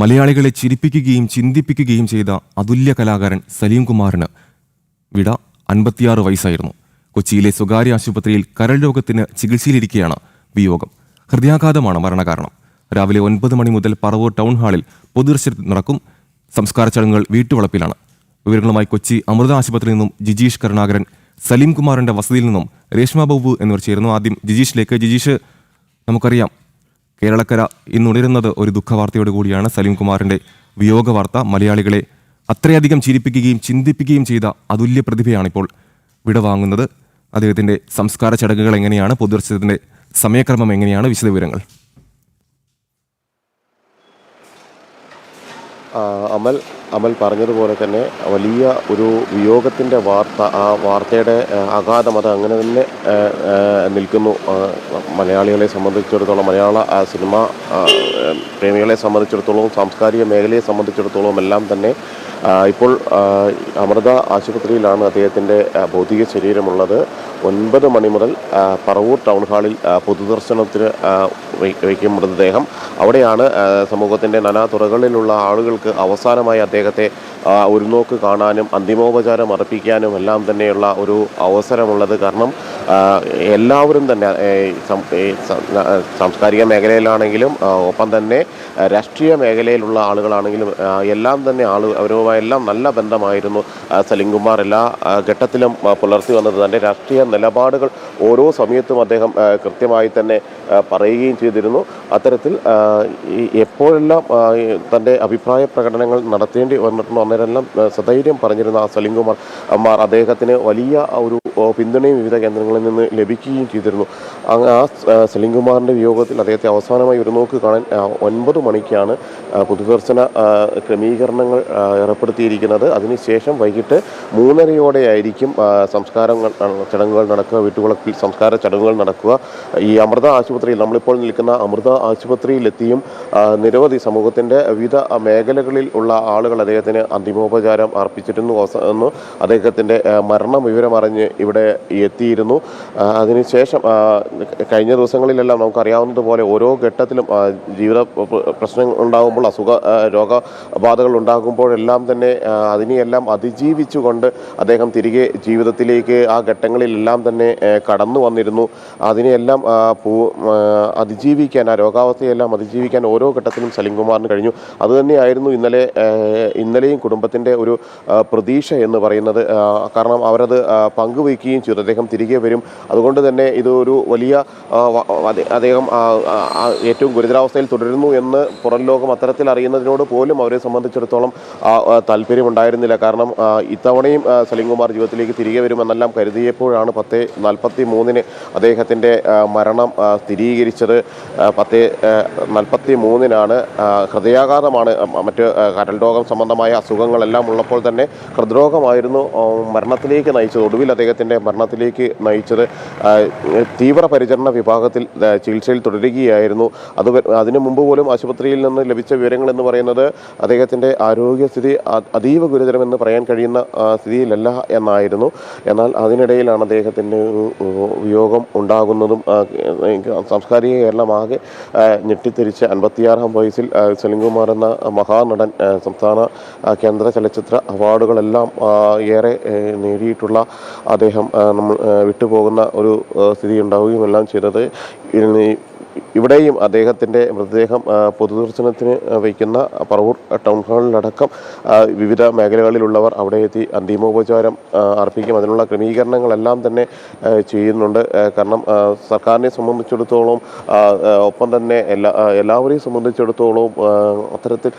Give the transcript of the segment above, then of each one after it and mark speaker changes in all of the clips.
Speaker 1: മലയാളികളെ ചിരിപ്പിക്കുകയും ചിന്തിപ്പിക്കുകയും ചെയ്ത അതുല്യ കലാകാരൻ സലീം കുമാറിന് വിട. 56 വയസ്സായിരുന്നു. കൊച്ചിയിലെ സ്വകാര്യ ആശുപത്രിയിൽ കരൾ രോഗത്തിന് ചികിത്സയിലിരിക്കെയാണ് വിയോഗം. ഹൃദയാഘാതമാണ് മരണകാരണം. രാവിലെ 9 മണി മുതൽ പറവൂർ ടൗൺ ഹാളിൽ പൊതുദർശനത്തിൽ നടക്കും. സംസ്കാര ചടങ്ങുകൾ വീട്ടുവളപ്പിലാണ്. വിവരങ്ങളുമായി കൊച്ചി അമൃത ആശുപത്രിയിൽ നിന്നും ജിജീഷ് കരുണാകരൻ, സലീം കുമാറിന്റെ വസതിയിൽ നിന്നും രേഷ്മ ബാബു എന്നിവർ ചേരുന്നു. ആദ്യം ജിജീഷിലേക്ക്. ജിജീഷ്, നമുക്കറിയാം കേരളക്കര ഇന്നുണരുന്നത് ഒരു ദുഃഖവാർത്തയോട് കൂടിയാണ്. സലീം കുമാറിന്റെ വിയോഗ വാർത്ത മലയാളികളെ അത്രയധികം ചിരിപ്പിക്കുകയും ചിന്തിപ്പിക്കുകയും ചെയ്ത അതുല്യ പ്രതിഭയാണിപ്പോൾ വിടവാങ്ങുന്നത്. അദ്ദേഹത്തിന്റെ സംസ്കാര ചടങ്ങുകൾ എങ്ങനെയാണ്? പൊതുദർശനത്തിന്റെ സമയക്രമം എങ്ങനെയാണ്? വിശദവിവരങ്ങൾ.
Speaker 2: അമൽ പറഞ്ഞതുപോലെ തന്നെ വലിയ ഒരു വിയോഗത്തിൻ്റെ വാർത്ത, ആ വാർത്തയുടെ ആഘാതം അത് അങ്ങനെ തന്നെ നിൽക്കുന്നു. മലയാളികളെ സംബന്ധിച്ചിടത്തോളം, മലയാള സിനിമ പ്രേമികളെ സംബന്ധിച്ചിടത്തോളം, സാംസ്കാരിക മേഖലയെ സംബന്ധിച്ചിടത്തോളം എല്ലാം തന്നെ ഇപ്പോൾ അമൃത ആശുപത്രിയിലാണ് അദ്ദേഹത്തിൻ്റെ ഭൗതിക ശരീരമുള്ളത്. 9 മണി മുതൽ പറവൂർ ടൗൺ ഹാളിൽ പൊതുദർശനത്തിന് വയ്ക്കും മൃതദേഹം. അവിടെയാണ് സമൂഹത്തിൻ്റെ നാനാതുറകളിലുള്ള ആളുകൾക്ക് അവസാനമായി അദ്ദേഹത്തെ ഒരു നോക്ക് കാണാനും അന്തിമോപചാരം അർപ്പിക്കാനും എല്ലാം തന്നെയുള്ള ഒരു അവസരമുള്ളത്. കാരണം എല്ലാവരും തന്നെ സാംസ്കാരിക മേഖലയിലാണെങ്കിലും ഒപ്പം തന്നെ രാഷ്ട്രീയ മേഖലയിലുള്ള ആളുകളാണെങ്കിലും എല്ലാം തന്നെ അവരുമായെല്ലാം നല്ല ബന്ധമായിരുന്നു സലീം കുമാർ. എല്ലാ ഘട്ടത്തിലും പുലർത്തി വന്നത് തൻ്റെ രാഷ്ട്രീയ നിലപാടുകൾ ഓരോ സമയത്തും അദ്ദേഹം കൃത്യമായി തന്നെ പറയുകയും ചെയ്തിരുന്നു. അത്തരത്തിൽ എപ്പോഴെല്ലാം തൻ്റെ അഭിപ്രായ പ്രകടനങ്ങൾ നടത്തേണ്ടി വന്നിട്ടുണ്ടോ അന്നേരമെല്ലാം സധൈര്യം പറഞ്ഞിരുന്ന സലീം കുമാർ അദ്ദേഹത്തിന് വലിയ ഒരു പിന്തുണയും വിവിധ കേന്ദ്രങ്ങളിൽ നിന്ന് ലഭിക്കുകയും ചെയ്തിരുന്നു. ആ സലീം കുമാറിൻ്റെ വിയോഗത്തിൽ അദ്ദേഹത്തെ അവസാനമായി ഒരു നോക്ക് കാണാൻ 9 മണിക്കാണ് പൊതുദർശന ക്രമീകരണങ്ങൾ ഏർപ്പെടുത്തിയിരിക്കുന്നത്. അതിനുശേഷം വൈകിട്ട് 3:30 ചടങ്ങുകൾ നടക്കുക, വീട്ടുവളപ്പിൽ സംസ്കാര ചടങ്ങുകൾ നടക്കുക. ഈ അമൃത ആശുപത്രിയിൽ, നമ്മളിപ്പോൾ നിൽക്കുന്ന അമൃത ആശുപത്രിയിലെത്തിയും നിരവധി സമൂഹത്തിൻ്റെ വിവിധ മേഖലകളിൽ ഉള്ള ആളുകൾ അദ്ദേഹത്തിന് അന്തിമോപചാരം അർപ്പിച്ചിരുന്നു. അദ്ദേഹത്തിൻ്റെ മരണ വിവരം അറിഞ്ഞ് ഇവിടെ എത്തിയിരുന്നു. അതിനുശേഷം കഴിഞ്ഞ ദിവസങ്ങളിലെല്ലാം നമുക്കറിയാവുന്നതുപോലെ ഓരോ ഘട്ടത്തിലും ജീവിത പ്രശ്നങ്ങൾ ഉണ്ടാകുമ്പോൾ, രോഗബാധകൾ ഉണ്ടാകുമ്പോഴെല്ലാം തന്നെ അതിനെയെല്ലാം അതിജീവിച്ചുകൊണ്ട് അദ്ദേഹം തിരികെ ജീവിതത്തിലേക്ക് ആ ഘട്ടങ്ങളിലെല്ലാം തന്നെ കടന്നു വന്നിരുന്നു. അതിനെയെല്ലാം അതിജീവിക്കാൻ, ആ രോഗാവസ്ഥയെല്ലാം അതിജീവിക്കാൻ ഓരോ ഘട്ടത്തിലും സലീം കുമാറിന് കഴിഞ്ഞു. അതുതന്നെയായിരുന്നു ഇന്നലെയും കുടുംബത്തിൻ്റെ ഒരു പ്രതീക്ഷ എന്ന് പറയുന്നത്. കാരണം അവരത് പങ്കുവയ്ക്കുകയും ചെയ്തു. അദ്ദേഹം തിരികെ വരും, അതുകൊണ്ട് തന്നെ ഇതൊരു വലിയ അദ്ദേഹം ഏറ്റവും ഗുരുതരാവസ്ഥയിൽ തുടരുന്നു എന്ന് പുറം ലോകം അത്തരത്തിൽ അറിയുന്നതിനോട് പോലും അവരെ സംബന്ധിച്ചിടത്തോളം താല്പര്യമുണ്ടായിരുന്നില്ല. കാരണം ഇത്തവണയും സലീം കുമാർ ജീവിതത്തിലേക്ക് തിരികെ വരുമെന്നെല്ലാം കരുതിയപ്പോഴാണ് 10:43 അദ്ദേഹത്തിൻ്റെ മരണം സ്ഥിരീകരിച്ചത്. 10:43 ഹൃദയാഘാതമാണ്. മറ്റ് കരൾ രോഗം സംബന്ധമായ അസുഖങ്ങളെല്ലാം ഉള്ളപ്പോൾ തന്നെ ഹൃദ്രോഗമായിരുന്നു മരണത്തിലേക്ക് നയിച്ചത്. ഒടുവിൽ അദ്ദേഹത്തിൻ്റെ മരണത്തിലേക്ക് നയിച്ചത്. തീവ്രപരിചരണ വിഭാഗത്തിൽ ചികിത്സയിൽ തുടരുകയായിരുന്നു. അതിനു മുമ്പ് പോലും ആശുപത്രിയിൽ നിന്ന് ലഭിച്ച വിവരങ്ങൾ എന്ന് പറയുന്നത് അദ്ദേഹത്തിൻ്റെ ആരോഗ്യസ്ഥിതി അതീവ ഗുരുതരമെന്ന് പറയാൻ കഴിയുന്ന സ്ഥിതിയിലല്ല എന്നായിരുന്നു. എന്നാൽ അതിനിടയിലാണ് അദ്ദേഹത്തിൻ്റെ വിയോഗം ഉണ്ടാകുന്നതും. സാംസ്കാരിക കേരളമാകെ ഞെട്ടിത്തിരിച്ച് 56-ാം വയസ്സിൽ സലീം കുമാർ എന്ന മഹാനടൻ സംസ്ഥാന കേന്ദ്ര ചലച്ചിത്ര അവാർഡുകളെല്ലാം ഏറെ നേടിയിട്ടുള്ള അദ്ദേഹം നമ്മൾ വിട്ടുപോകുന്ന ഒരു സ്ഥിതി ഉണ്ടാവുകയും എല്ലാം ചെയ്തത്. ഇവിടെയും അദ്ദേഹത്തിൻ്റെ മൃതദേഹം പൊതുദർശനത്തിന് വയ്ക്കുന്ന പറവൂർ ടൗൺ ഹാളിലടക്കം വിവിധ മേഖലകളിലുള്ളവർ അവിടെ എത്തി അന്തിമോപചാരം അർപ്പിക്കും. അതിനുള്ള ക്രമീകരണങ്ങളെല്ലാം തന്നെ ചെയ്യുന്നുണ്ട്. കാരണം സർക്കാരിനെ സംബന്ധിച്ചിടത്തോളം, ഒപ്പം തന്നെ എല്ലാവരെയും സംബന്ധിച്ചിടത്തോളം അത്തരത്തിൽ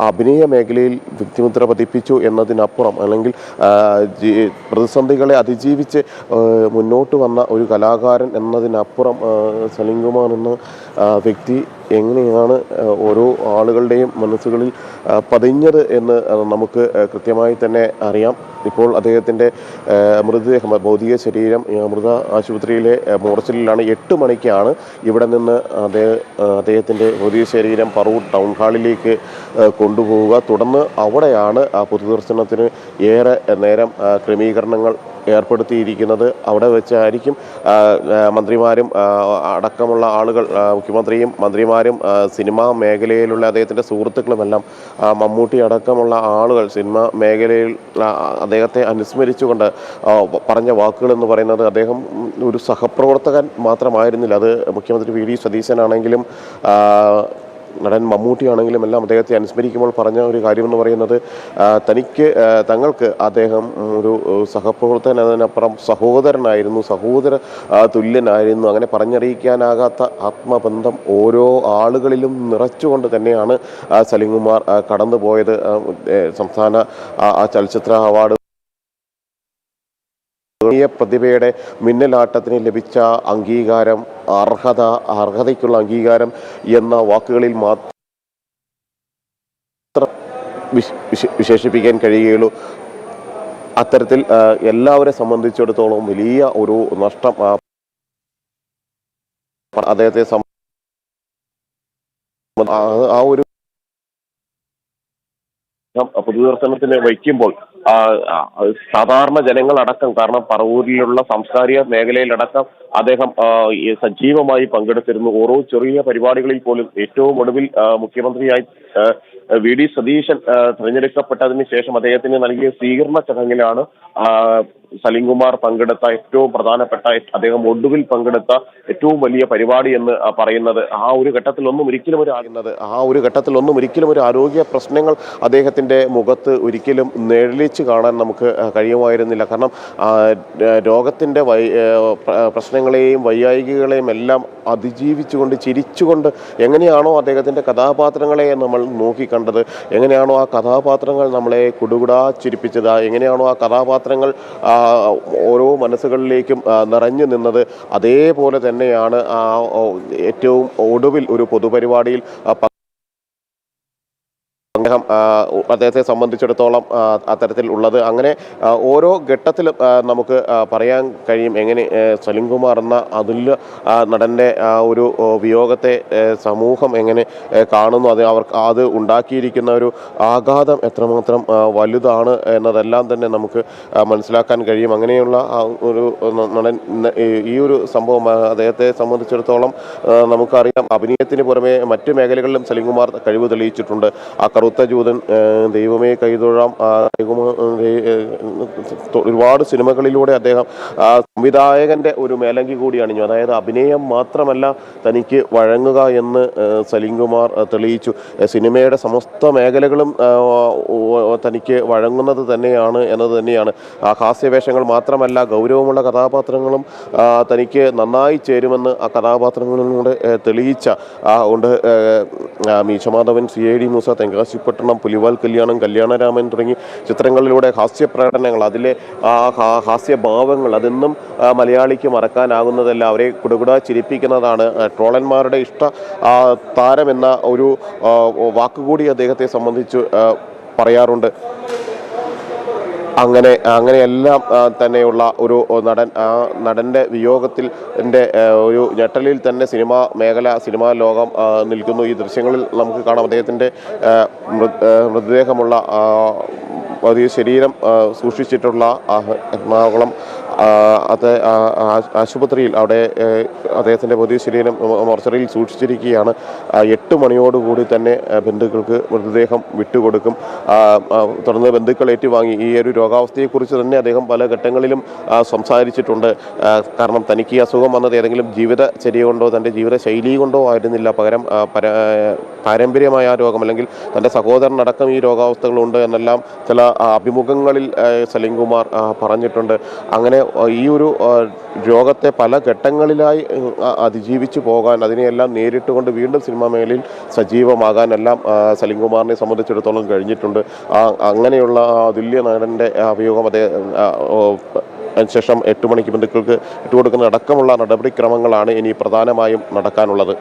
Speaker 2: അഭിനയ മേഖലയിൽ വ്യക്തിമുദ്ര പതിപ്പിച്ചു എന്നതിനപ്പുറം, അല്ലെങ്കിൽ പ്രതിസന്ധികളെ അതിജീവിച്ച് മുന്നോട്ട് വന്ന ഒരു കലാകാരൻ എന്നതിനപ്പുറം സലീം കുമാർ എന്ന വ്യക്തി എങ്ങനെയാണ് ഓരോ ആളുകളുടെയും മനസ്സുകളിൽ പതിഞ്ഞത് എന്ന് നമുക്ക് കൃത്യമായി തന്നെ അറിയാം. ഇപ്പോൾ അദ്ദേഹത്തിൻ്റെ മൃതദേഹം, ഭൗതിക ശരീരം അമൃത ആശുപത്രിയിലെ മോർച്ചറിയിലാണ്. 8 മണിക്കാണ് ഇവിടെ നിന്ന് അദ്ദേഹത്തിൻ്റെ ഭൗതിക ശരീരം പറവൂർ ടൗൺ ഹാളിലേക്ക് കൊണ്ടുപോവുക. തുടർന്ന് അവിടെയാണ് പൊതുദർശനത്തിന് ഏറെ നേരം ക്രമീകരണങ്ങൾ ഏർപ്പെടുത്തിയിരിക്കുന്നത്. അവിടെ വെച്ചായിരിക്കും മന്ത്രിമാരും അടക്കമുള്ള ആളുകൾ, മുഖ്യമന്ത്രിയും മന്ത്രിമാരും സിനിമാ മേഖലയിലുള്ള അദ്ദേഹത്തിൻ്റെ സുഹൃത്തുക്കളുമെല്ലാം മമ്മൂട്ടി അടക്കമുള്ള ആളുകൾ സിനിമാ മേഖലയിൽ അദ്ദേഹത്തെ അനുസ്മരിച്ചുകൊണ്ട് പറഞ്ഞ വാക്കുകൾ എന്ന് പറയുന്നത്, അദ്ദേഹം ഒരു സഹപ്രവർത്തകൻ മാത്രമായിരുന്നില്ല. അത് മുഖ്യമന്ത്രി വി ഡി സതീശനാണെങ്കിലും നടൻ മമ്മൂട്ടിയാണെങ്കിലും എല്ലാം അദ്ദേഹത്തെ അനുസ്മരിക്കുമ്പോൾ പറഞ്ഞ ഒരു കാര്യമെന്ന് പറയുന്നത്, തങ്ങൾക്ക് അദ്ദേഹം ഒരു സഹപ്രവർത്തകൻ, അതിനപ്പുറം സഹോദരനായിരുന്നു, സഹോദര തുല്യനായിരുന്നു. അങ്ങനെ പറഞ്ഞറിയിക്കാനാകാത്ത ആത്മബന്ധം ഓരോ ആളുകളിലും നിറച്ചുകൊണ്ട് തന്നെയാണ് സലിംകുമാർ കടന്നുപോയത്. സംസ്ഥാന ചലച്ചിത്ര അവാർഡ് പ്രതിഭയുടെ മിന്നലാട്ടത്തിന് ലഭിച്ച അംഗീകാരം, അർഹതയ്ക്കുള്ള അംഗീകാരം എന്ന വാക്കുകളിൽ മാത്രം വിശേഷിപ്പിക്കാൻ കഴിയുകയുള്ളൂ. അത്തരത്തിൽ എല്ലാവരെ സംബന്ധിച്ചിടത്തോളം വലിയ ഒരു നഷ്ടം അദ്ദേഹത്തെ ആ ഒരു പൊതുദർശനത്തിന് വയ്ക്കുമ്പോൾ സാധാരണ ജനങ്ങളടക്കം, കാരണം പറവൂരിലുള്ള സാംസ്കാരിക മേഖലയിലടക്കം അദ്ദേഹം സജീവമായി പങ്കെടുത്തിരുന്നു. ഓരോ ചെറിയ പരിപാടികളിൽ പോലും ഏറ്റവും ഒടുവിൽ മുഖ്യമന്ത്രിയായി വി ഡി സതീശൻ തിരഞ്ഞെടുക്കപ്പെട്ടതിന് ശേഷം അദ്ദേഹത്തിന് നൽകിയ സ്വീകരണ ചടങ്ങിലാണ് സലിംകുമാർ പങ്കെടുത്ത ഏറ്റവും പ്രധാനപ്പെട്ട, അദ്ദേഹം ഒടുവിൽ പങ്കെടുത്ത ഏറ്റവും വലിയ പരിപാടി എന്ന് പറയുന്നത്. ആ ഒരു ഘട്ടത്തിലൊന്നും ഒരിക്കലും ഒരു ആരോഗ്യ പ്രശ്നങ്ങൾ അദ്ദേഹത്തിൻ്റെ മുഖത്ത് ഒരിക്കലും നിഴലിച്ച് കാണാൻ നമുക്ക് കഴിയുമായിരുന്നില്ല. കാരണം രോഗത്തിൻ്റെ പ്രശ്നങ്ങളെയും വൈകാരികളെയും എല്ലാം അതിജീവിച്ചുകൊണ്ട്, ചിരിച്ചുകൊണ്ട്, എങ്ങനെയാണോ അദ്ദേഹത്തിൻ്റെ കഥാപാത്രങ്ങളെ നമ്മൾ നോക്കിക്കണ്ടത്, എങ്ങനെയാണോ ആ കഥാപാത്രങ്ങൾ നമ്മളെ കുടുകുടാ ചിരിപ്പിച്ചത്, എങ്ങനെയാണോ ആ കഥാപാത്രങ്ങൾ ഓരോ മനസ്സുകളിലേക്കും നിറഞ്ഞു നിന്നത്, അതേപോലെ തന്നെയാണ് ഏറ്റവും ഒടുവിൽ ഒരു പൊതുപരിപാടിയിൽ അദ്ദേഹത്തെ സംബന്ധിച്ചിടത്തോളം അത്തരത്തിൽ ഉള്ളത്. അങ്ങനെ ഓരോ ഘട്ടത്തിലും നമുക്ക് പറയാൻ കഴിയും എങ്ങനെ സലിംകുമാർ എന്ന അതുല്യ നടൻ്റെ ഒരു വിയോഗത്തെ സമൂഹം എങ്ങനെ കാണുന്നു, അത് ഉണ്ടാക്കിയിരിക്കുന്ന ഒരു ആഘാതം എത്രമാത്രം വലുതാണ് എന്നതെല്ലാം തന്നെ നമുക്ക് മനസ്സിലാക്കാൻ കഴിയും. അങ്ങനെയുള്ള ഒരു നടൻ, ഈ ഒരു സംഭവം അദ്ദേഹത്തെ സംബന്ധിച്ചിടത്തോളം നമുക്കറിയാം, അഭിനയത്തിന് പുറമെ മറ്റു മേഖലകളിലും സലിംകുമാർ കഴിവ് തെളിയിച്ചിട്ടുണ്ട്. ആ കറുത്ത ജൂതൻ, ദൈവമേ കൈതൊഴാം, ഒരുപാട് സിനിമകളിലൂടെ അദ്ദേഹം സംവിധായകന്റെ ഒരു മേലങ്കി കൂടി അണിഞ്ഞു. അതായത് അഭിനയം മാത്രമല്ല തനിക്ക് വഴങ്ങുക എന്ന് സലിംകുമാർ തെളിയിച്ചു. സിനിമയുടെ സമസ്ത മേഖലകളും തനിക്ക് വഴങ്ങുന്നത് തന്നെയാണ് എന്നത് തന്നെയാണ്. ആ ഹാസ്യവേഷങ്ങൾ മാത്രമല്ല, ഗൗരവമുള്ള കഥാപാത്രങ്ങളും തനിക്ക് നന്നായി ചേരുമെന്ന് ആ കഥാപാത്രങ്ങളിലൂടെ തെളിയിച്ച ഉണ്ട്. മീശമാധവൻ, CID മൂസ, തെങ്കാശിപ്പട്ടണം, പുലിവാൽ കല്യാണം, കല്യാണരാമൻ തുടങ്ങി ചിത്രങ്ങളിലൂടെ ഹാസ്യപ്രകടനങ്ങൾ, അതിലെ ഹാസ്യഭാവങ്ങൾ അതെന്നും മലയാളിക്ക് മറക്കാനാകുന്നതല്ല. അവരെ കുടുകുടാ ചിരിപ്പിക്കുന്നതാണ്. ട്രോളന്മാരുടെ ഇഷ്ട താരമെന്ന ഒരു വാക്കുകൂടി അദ്ദേഹത്തെ സംബന്ധിച്ച് പറയാറുണ്ട്. അങ്ങനെയെല്ലാം തന്നെയുള്ള ഒരു നടൻ, ആ നടൻ്റെ വിയോഗത്തിൽ ഒരു ഞെട്ടലിൽ തന്നെ സിനിമാ ലോകം നിൽക്കുന്നു. ഈ ദൃശ്യങ്ങളിൽ നമുക്ക് കാണാം അദ്ദേഹത്തിൻ്റെ മൃതദേഹമുള്ള വലിയ ശരീരം സൂക്ഷിച്ചിട്ടുള്ള എറണാകുളം ആശുപത്രിയിൽ, അവിടെ അദ്ദേഹത്തിൻ്റെ പുതിയ ശരീരം മോർച്ചറിയിൽ സൂക്ഷിച്ചിരിക്കുകയാണ്. 8 മണിയോടുകൂടി തന്നെ ബന്ധുക്കൾക്ക് മൃതദേഹം വിട്ടുകൊടുക്കും. തുടർന്ന് ബന്ധുക്കൾ ഏറ്റുവാങ്ങി. ഈ ഒരു രോഗാവസ്ഥയെക്കുറിച്ച് തന്നെ അദ്ദേഹം പല ഘട്ടങ്ങളിലും സംസാരിച്ചിട്ടുണ്ട്. കാരണം തനിക്ക് ഈ അസുഖം വന്നത് ഏതെങ്കിലും ജീവിതചര്യ കൊണ്ടോ തൻ്റെ ജീവിതശൈലി കൊണ്ടോ ആയിരുന്നില്ല, പകരം പാരമ്പര്യമായ ആ രോഗം, അല്ലെങ്കിൽ തൻ്റെ സഹോദരനടക്കം ഈ രോഗാവസ്ഥകളുണ്ട് എന്നെല്ലാം ചില അഭിമുഖങ്ങളിൽ സലിംകുമാർ പറഞ്ഞിട്ടുണ്ട്. അങ്ങനെ ഈ ഒരു രോഗത്തെ പല ഘട്ടങ്ങളിലായി അതിജീവിച്ചു പോകാൻ, അതിനെയെല്ലാം നേരിട്ടുകൊണ്ട് വീണ്ടും സിനിമാ മേഖലയിൽ സജീവമാകാൻ എല്ലാം സലിംകുമാറിനെ സംബന്ധിച്ചിടത്തോളം കഴിഞ്ഞിട്ടുണ്ട്. അങ്ങനെയുള്ള അതുല്യ നടൻ്റെ അഭിയോഗം അതിനുശേഷം 8 മണിക്ക് ബന്ധുക്കൾക്ക് ഇട്ടുകൊടുക്കുന്ന അടക്കമുള്ള നടപടിക്രമങ്ങളാണ് ഇനി പ്രധാനമായും നടക്കാനുള്ളത്.